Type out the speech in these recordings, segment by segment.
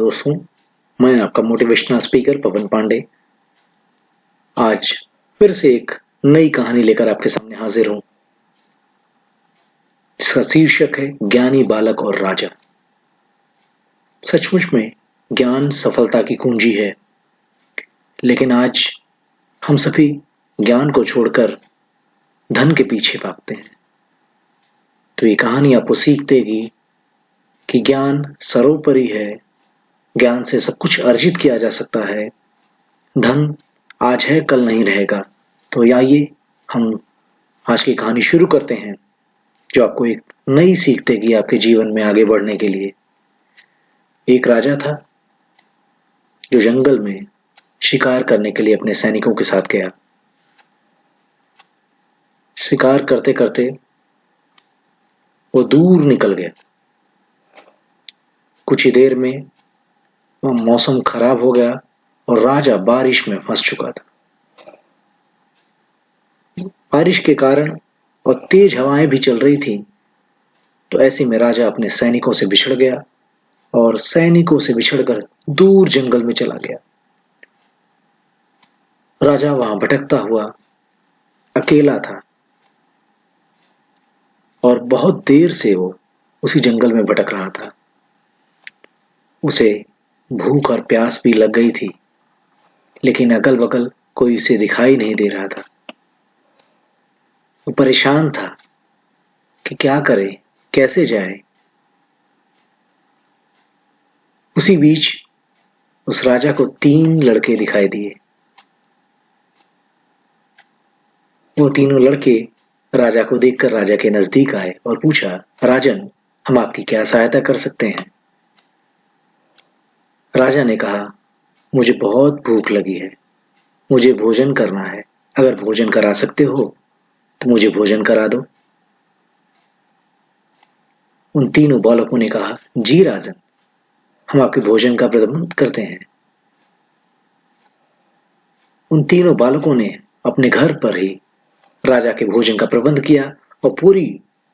दोस्तों, मैं आपका मोटिवेशनल स्पीकर पवन पांडे आज फिर से एक नई कहानी लेकर आपके सामने हाजिर हूं, जिसका शीर्षक है ज्ञानी बालक और राजा। सचमुच में ज्ञान सफलता की कुंजी है, लेकिन आज हम सभी ज्ञान को छोड़कर धन के पीछे भागते हैं। तो ये कहानी आपको सीख देगी कि ज्ञान सर्वोपरि है, ज्ञान से सब कुछ अर्जित किया जा सकता है। धन आज है, कल नहीं रहेगा। तो आइए हम आज की कहानी शुरू करते हैं, जो आपको एक नई सीख देगी आपके जीवन में आगे बढ़ने के लिए। एक राजा था जो जंगल में शिकार करने के लिए अपने सैनिकों के साथ गया। शिकार करते करते वो दूर निकल गया। कुछ ही देर में वह मौसम खराब हो गया और राजा बारिश में फंस चुका था। बारिश के कारण और तेज हवाएं भी चल रही थी, तो ऐसे में राजा अपने सैनिकों से बिछड़ गया और सैनिकों से बिछड़कर दूर जंगल में चला गया। राजा वहां भटकता हुआ अकेला था और बहुत देर से वो उसी जंगल में भटक रहा था। उसे भूख और प्यास भी लग गई थी, लेकिन अगल बगल कोई उसे दिखाई नहीं दे रहा था। वो परेशान था कि क्या करे, कैसे जाए। उसी बीच उस राजा को 3 लड़के दिखाई दिए। वो तीनों लड़के राजा को देखकर राजा के नजदीक आए और पूछा, राजन, हम आपकी क्या सहायता कर सकते हैं? राजा ने कहा, मुझे बहुत भूख लगी है, मुझे भोजन करना है। अगर भोजन करा सकते हो तो मुझे भोजन करा दो। उन तीनों बालकों ने कहा, जी राजन, हम आपके भोजन का प्रबंध करते हैं। उन तीनों बालकों ने अपने घर पर ही राजा के भोजन का प्रबंध किया और पूरी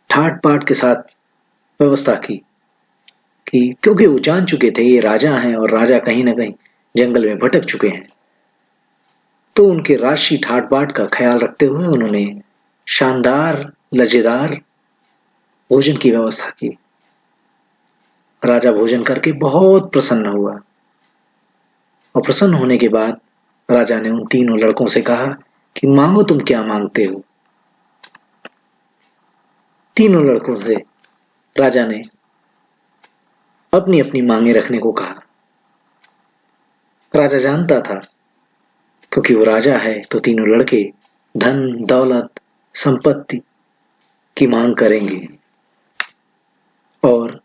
ठाट बाट के साथ व्यवस्था की कि क्योंकि वो जान चुके थे ये राजा हैं और राजा कहीं ना कहीं जंगल में भटक चुके हैं, तो उनके राशि ठाट बाट का ख्याल रखते हुए उन्होंने शानदार लजेदार भोजन की व्यवस्था की। राजा भोजन करके बहुत प्रसन्न हुआ और प्रसन्न होने के बाद राजा ने उन तीनों लड़कों से कहा कि मांगो, तुम क्या मांगते हो? तीनों लड़कों से राजा ने अपनी अपनी मांगे रखने को कहा। राजा जानता था, क्योंकि वो राजा है, तो तीनों लड़के धन दौलत संपत्ति की मांग करेंगे। और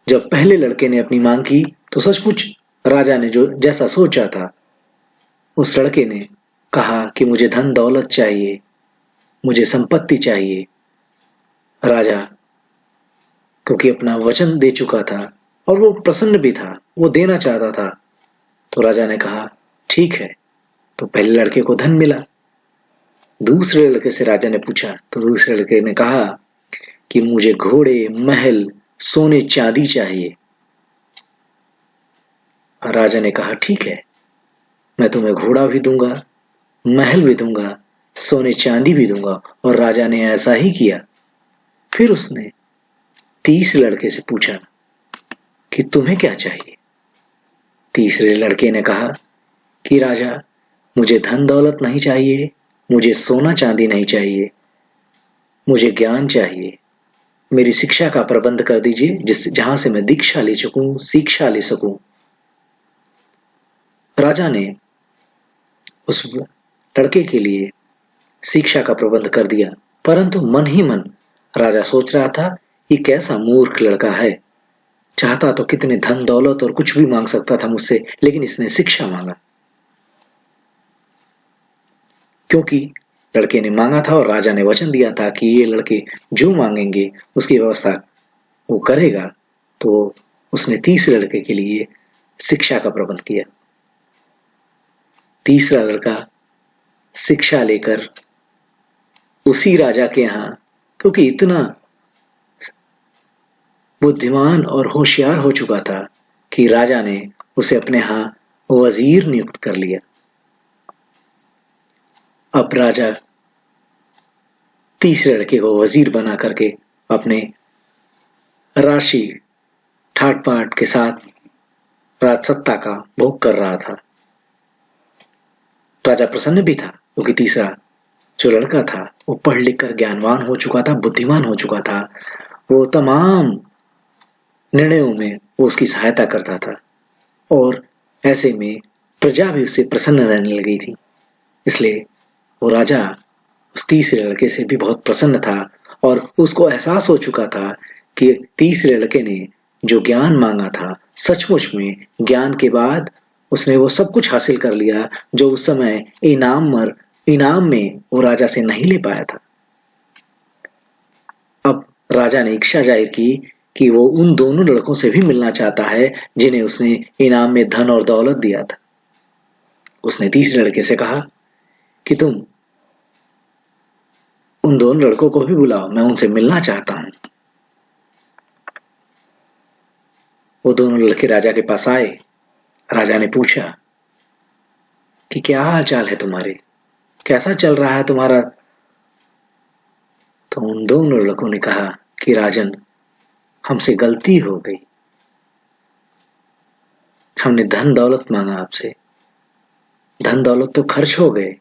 जब पहले लड़के ने अपनी मांग की तो सचमुच राजा ने जो जैसा सोचा था, उस लड़के ने कहा कि मुझे धन दौलत चाहिए, मुझे संपत्ति चाहिए। राजा क्योंकि अपना वचन दे चुका था और वो प्रसन्न भी था, वो देना चाहता था, तो राजा ने कहा ठीक है। तो पहले लड़के को धन मिला। दूसरे लड़के से राजा ने पूछा तो दूसरे लड़के ने कहा कि मुझे घोड़े, महल, सोने चांदी चाहिए। और राजा ने कहा ठीक है, मैं तुम्हें घोड़ा भी दूंगा, महल भी दूंगा, सोने चांदी भी दूंगा। और राजा ने ऐसा ही किया। फिर उसने तीसरे लड़के से पूछा कि तुम्हें क्या चाहिए? तीसरे लड़के ने कहा कि राजा, मुझे धन दौलत नहीं चाहिए, मुझे सोना चांदी नहीं चाहिए, मुझे ज्ञान चाहिए। मेरी शिक्षा का प्रबंध कर दीजिए, जहां से मैं दीक्षा ले सकूं, शिक्षा ले सकूं। राजा ने उस लड़के के लिए शिक्षा का प्रबंध कर दिया, परंतु मन ही मन राजा सोच रहा था, ये कैसा मूर्ख लड़का है, चाहता तो कितने धन दौलत और कुछ भी मांग सकता था मुझसे, लेकिन इसने शिक्षा मांगा। क्योंकि लड़के ने मांगा था और राजा ने वचन दिया था कि ये लड़के जो मांगेंगे उसकी व्यवस्था वो करेगा, तो उसने तीसरे लड़के के लिए शिक्षा का प्रबंध किया। तीसरा लड़का शिक्षा लेकर उसी राजा के यहां, क्योंकि इतना बुद्धिमान और होशियार हो चुका था, कि राजा ने उसे अपने यहाँ वजीर नियुक्त कर लिया। अब राजा तीसरे लड़के को वजीर बना करके अपने राशि ठाट बाट के साथ राजसत्ता का भोग कर रहा था। राजा प्रसन्न भी था क्योंकि तीसरा जो लड़का था वो पढ़ लिख कर ज्ञानवान हो चुका था, बुद्धिमान हो चुका था। वो तमाम निर्णयों में वो उसकी सहायता करता था और ऐसे में प्रजा भी उससे प्रसन्न रहने लगी थी। इसलिए वो राजा उस तीसरे लड़के से भी बहुत प्रसन्न था और उसको एहसास हो चुका था कि तीसरे लड़के ने जो ज्ञान मांगा था, सचमुच में ज्ञान के बाद उसने वो सब कुछ हासिल कर लिया जो उस समय इनाम में वो राजा से नहीं ले पाया था। अब राजा ने इच्छा जाहिर की कि वो उन दोनों लड़कों से भी मिलना चाहता है जिन्हें उसने इनाम में धन और दौलत दिया था। उसने तीसरे लड़के से कहा कि तुम उन दोनों लड़कों को भी बुलाओ, मैं उनसे मिलना चाहता हूं। वो दोनों लड़के राजा के पास आए। राजा ने पूछा कि क्या हाल चाल है तुम्हारे, कैसा चल रहा है तुम्हारा। तो उन दोनों लड़कों ने कहा कि राजन, हमसे गलती हो गई, हमने धन दौलत मांगा आपसे, धन दौलत तो खर्च हो गए,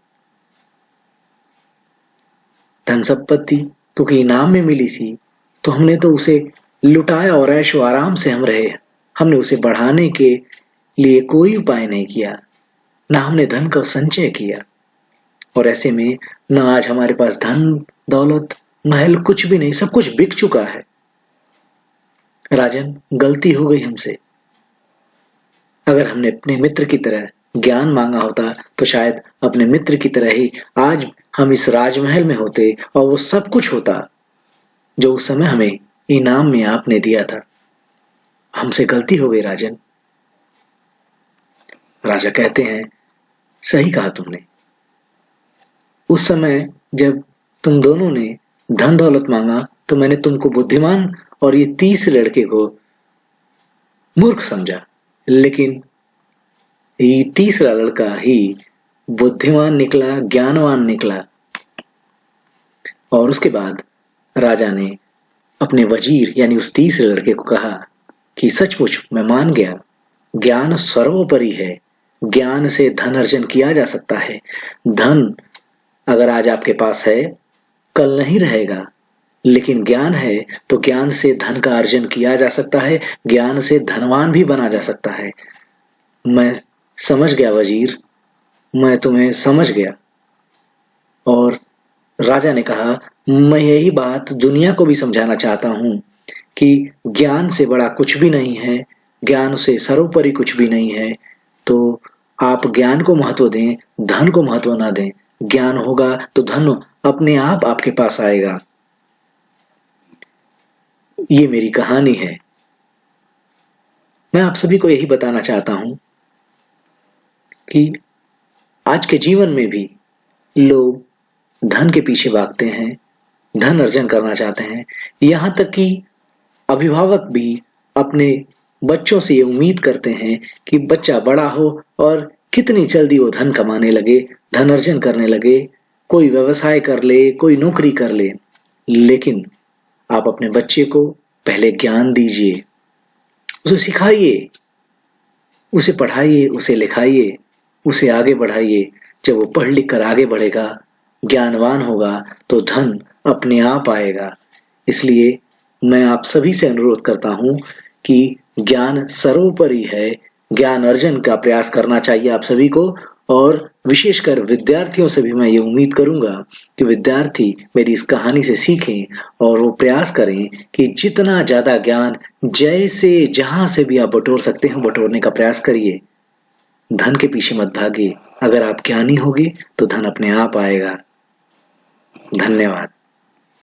धन संपत्ति क्योंकि इनाम में मिली थी तो हमने तो उसे लुटाया और ऐशो आराम से हम रहे। हमने उसे बढ़ाने के लिए कोई उपाय नहीं किया, ना हमने धन का संचय किया और ऐसे में न आज हमारे पास धन दौलत महल कुछ भी नहीं, सब कुछ बिक चुका है। राजन, गलती हो गई हमसे। अगर हमने अपने मित्र की तरह ज्ञान मांगा होता तो शायद अपने मित्र की तरह ही आज हम इस राजमहल में होते और वो सब कुछ होता जो उस समय हमें इनाम में आपने दिया था। हमसे गलती हो गई राजन। राजा कहते हैं, सही कहा तुमने। उस समय जब तुम दोनों ने धन दौलत मांगा तो मैंने तुमको बुद्धिमान और ये तीसरे लड़के को मूर्ख समझा, लेकिन ये तीसरा लड़का ही बुद्धिमान निकला, ज्ञानवान निकला। और उसके बाद राजा ने अपने वजीर यानी उस तीसरे लड़के को कहा कि सचमुच मैं मान गया, ज्ञान सर्वोपरि है, ज्ञान से धन अर्जन किया जा सकता है। धन अगर आज आपके पास है कल नहीं रहेगा, लेकिन ज्ञान है तो ज्ञान से धन का अर्जन किया जा सकता है, ज्ञान से धनवान भी बना जा सकता है। मैं समझ गया वजीर, मैं तुम्हें समझ गया। और राजा ने कहा, मैं यही बात दुनिया को भी समझाना चाहता हूं कि ज्ञान से बड़ा कुछ भी नहीं है, ज्ञान से सर्वोपरि कुछ भी नहीं है। तो आप ज्ञान को महत्व दें, धन को महत्व ना दें। ज्ञान होगा तो धन अपने आप आपके पास आएगा। ये मेरी कहानी है। मैं आप सभी को यही बताना चाहता हूं कि आज के जीवन में भी लोग धन के पीछे भागते हैं, धन अर्जन करना चाहते हैं। यहां तक कि अभिभावक भी अपने बच्चों से ये उम्मीद करते हैं कि बच्चा बड़ा हो और कितनी जल्दी वो धन कमाने लगे, धन अर्जन करने लगे, कोई व्यवसाय कर ले, कोई नौकरी कर ले। लेकिन आप अपने बच्चे को पहले ज्ञान दीजिए, उसे सिखाइए, उसे पढ़ाइए, उसे लिखाइए, उसे आगे बढ़ाइए। जब वो पढ़ लिख कर आगे बढ़ेगा, ज्ञानवान होगा तो धन अपने आप आएगा। इसलिए मैं आप सभी से अनुरोध करता हूं कि ज्ञान सर्वोपरि है, ज्ञान अर्जन का प्रयास करना चाहिए आप सभी को। और विशेषकर विद्यार्थियों से भी मैं ये उम्मीद करूंगा कि विद्यार्थी मेरी इस कहानी से सीखें और वो प्रयास करें कि जितना ज्यादा ज्ञान जैसे जहां से भी आप बटोर सकते हैं बटोरने का प्रयास करिए। धन के पीछे मत भागिए। अगर आप ज्ञानी होगे तो धन अपने आप आएगा। धन्यवाद।